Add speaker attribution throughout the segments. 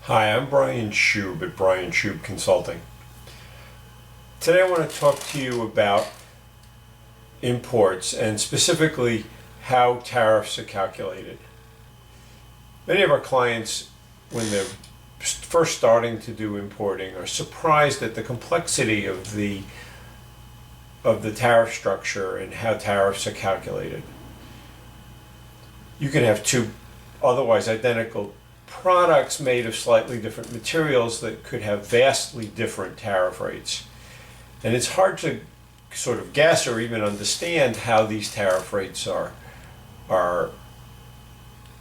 Speaker 1: Hi, I'm Brian Schub at Brian Schub Consulting. Today I want to talk to you about imports and specifically how tariffs are calculated. Many of our clients, when they're first starting to do importing, are surprised at the complexity of the tariff structure and how tariffs are calculated. You can have two otherwise identical products made of slightly different materials that could have vastly different tariff rates. And it's hard to sort of guess or even understand how these tariff rates are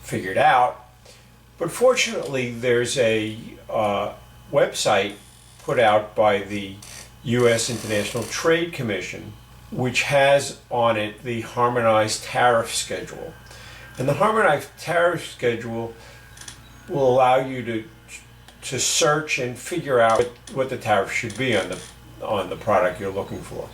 Speaker 1: figured out. But fortunately, there's a website put out by the U.S. International Trade Commission, which has on it the Harmonized Tariff Schedule. And the Harmonized Tariff Schedule will allow you to search and figure out what the tariff should be on the product you're looking for.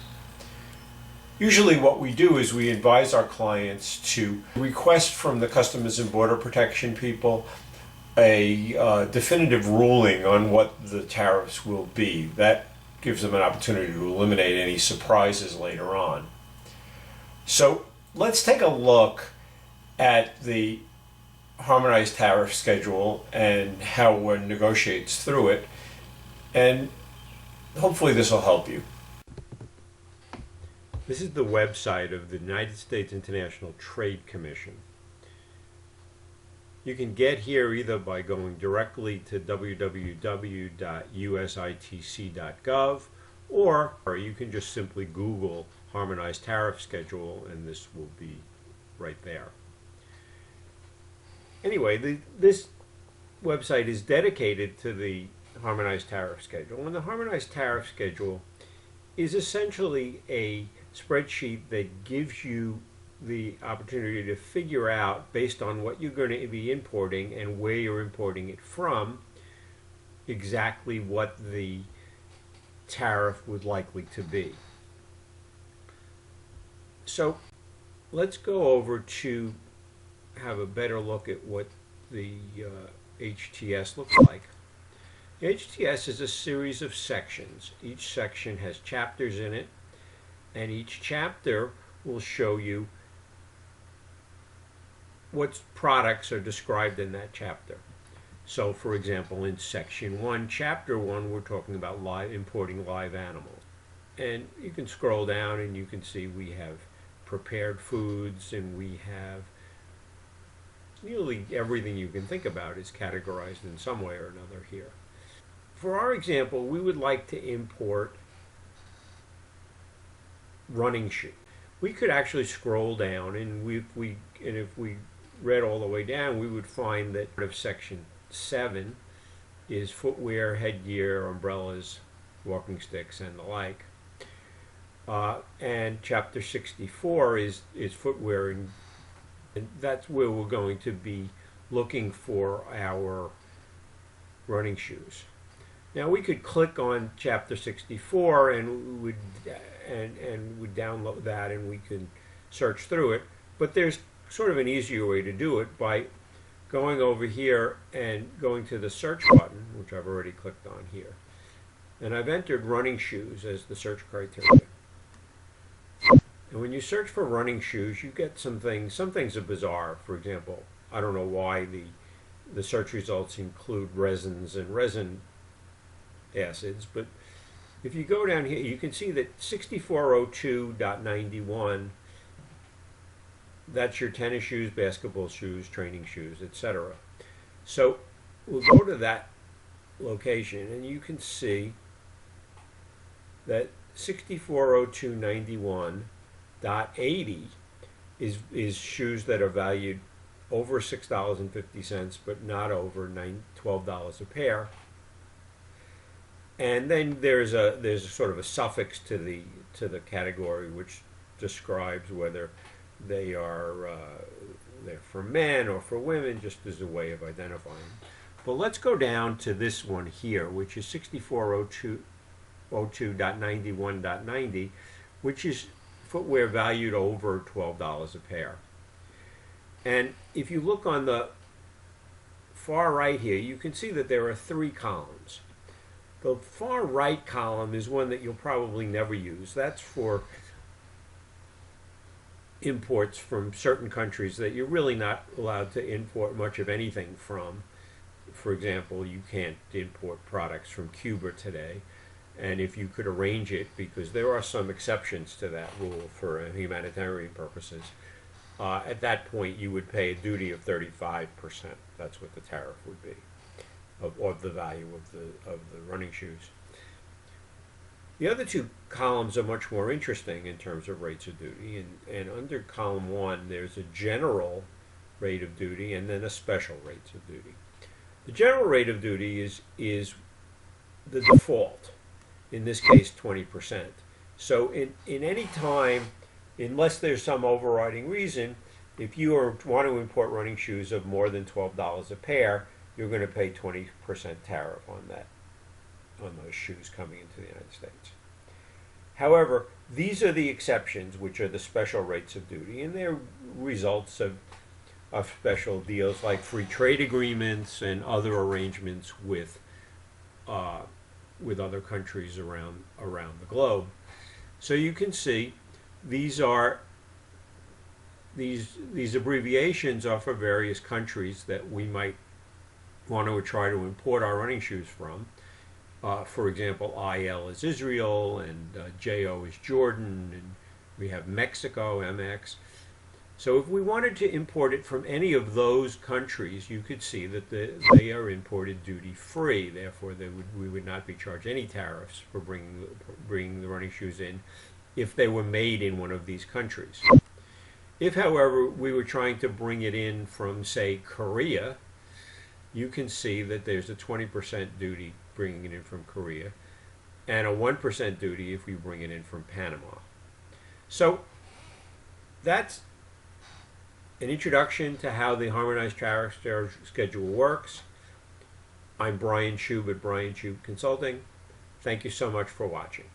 Speaker 1: Usually what we do is we advise our clients to request from the Customs and Border Protection people a definitive ruling on what the tariffs will be. That gives them an opportunity to eliminate any surprises later on. So let's take a look at the Harmonized Tariff Schedule and how one negotiates through it, and hopefully this will help you. This is the website of the United States International Trade Commission. You can get here either by going directly to www.usitc.gov, or you can just simply Google Harmonized Tariff Schedule and this will be right there. Anyway, this website is dedicated to the Harmonized Tariff Schedule, and the Harmonized Tariff Schedule is essentially a spreadsheet that gives you the opportunity to figure out, based on what you're going to be importing and where you're importing it from, exactly what the tariff would likely to be. So let's go over to have a better look at what the HTS looks like. The HTS is a series of sections. Each section has chapters in it, and each chapter will show you what products are described in that chapter. So, for example, in Section 1, Chapter 1, we're talking about importing live animals. And you can scroll down and you can see we have prepared foods, and we have nearly everything you can think about is categorized in some way or another here. For our example, we would like to import running shoes. We could actually scroll down, and if we read all the way down, we would find that part of Section 7 is footwear, headgear, umbrellas, walking sticks, and the like. And Chapter 64 is footwear, and that's where we're going to be looking for our running shoes. Now we could click on Chapter 64 and would download that, and we can search through it. But there's sort of an easier way to do it by going over here and going to the search button, which I've already clicked on here. And I've entered running shoes as the search criteria. And when you search for running shoes, you get some things. Some things are bizarre. For example, I don't know why the search results include resins and resin acids, but if you go down here, you can see that 6402.91, that's your tennis shoes, basketball shoes, training shoes, etc. So we'll go to that location, and you can see that 6402.91.80 is shoes that are valued over $6.50, but not over $12 a pair. And then there's a sort of a suffix to the category which describes whether they're for men or for women, just as a way of identifying. But let's go down to this one here, which is 6402.91.90, which is footwear valued over $12 a pair. And if you look on the far right here, you can see that there are three columns. The far right column is one that you'll probably never use. That's for imports from certain countries that you're really not allowed to import much of anything from. For example, you can't import products from Cuba today. And if you could arrange it, because there are some exceptions to that rule for humanitarian purposes, at that point you would pay a duty of 35%. That's what the tariff would be, of the value of the running shoes. The other two columns are much more interesting in terms of rates of duty. And under column 1, there's a general rate of duty and then a special rates of duty. The general rate of duty is the default, in this case 20%. So in any time, unless there's some overriding reason, if you want to import running shoes of more than $12 a pair, you're going to pay 20% tariff on that, on those shoes coming into the United States. However, these are the exceptions, which are the special rates of duty, and they're results of special deals like free trade agreements and other arrangements with other countries around the globe. So you can see these abbreviations are for various countries that we might want to try to import our running shoes from. For example, IL is Israel, and JO is Jordan, and we have Mexico, MX. So if we wanted to import it from any of those countries, you could see that they are imported duty-free. Therefore, we would not be charged any tariffs for bringing the running shoes in if they were made in one of these countries. If, however, we were trying to bring it in from, say, Korea, you can see that there's a 20% duty bringing it in from Korea, and a 1% duty if we bring it in from Panama. So that's an introduction to how the Harmonized Tariff Schedule works. I'm Brian Shube at Brian Shube Consulting. Thank you so much for watching.